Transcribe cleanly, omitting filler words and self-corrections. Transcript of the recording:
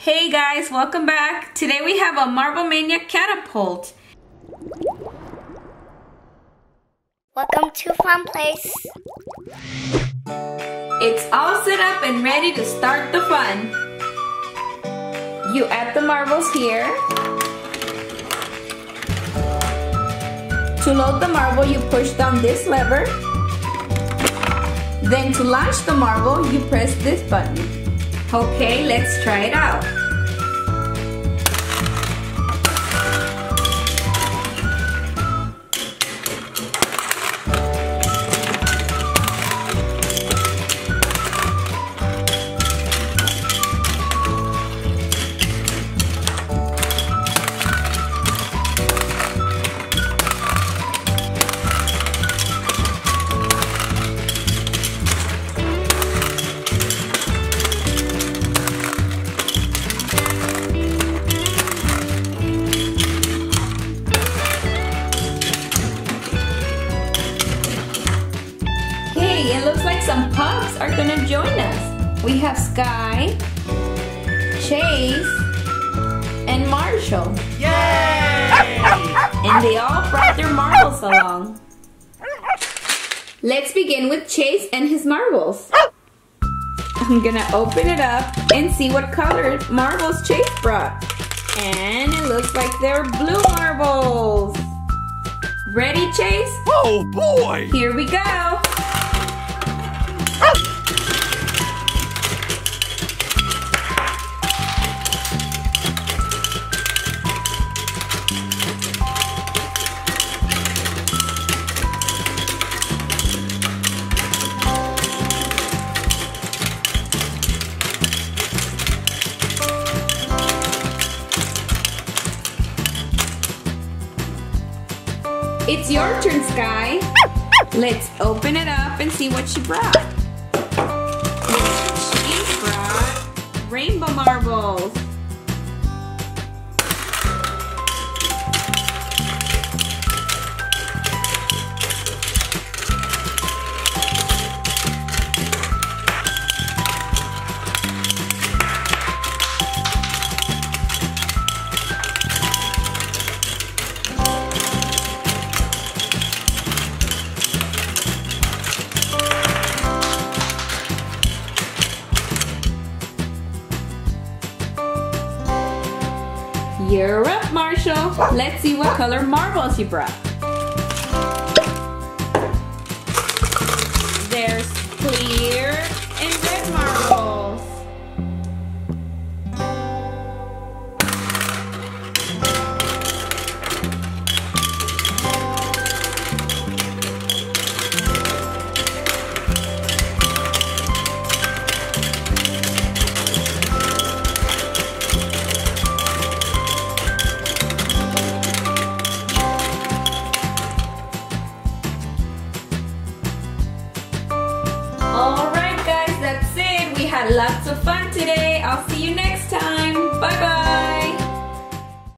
Hey guys, welcome back. Today we have a Marble Mania Catapult. Welcome to Fun Place. It's all set up and ready to start the fun. You add the marbles here. To load the marble, you push down this lever. Then to launch the marble, you press this button. Okay, let's try it out. It looks like some pups are gonna join us. We have Skye, Chase, and Marshall. Yay! And they all brought their marbles along. Let's begin with Chase and his marbles. I'm gonna open it up and see what color marbles Chase brought. And it looks like they're blue marbles. Ready, Chase? Oh boy! Here we go. It's your turn, Skye. Let's open it up and see what she brought. She brought rainbow marbles. You're up, Marshall. Let's see what color marbles you brought. There's clear and red marbles. Alright guys, that's it. We had lots of fun today. I'll see you next time. Bye bye.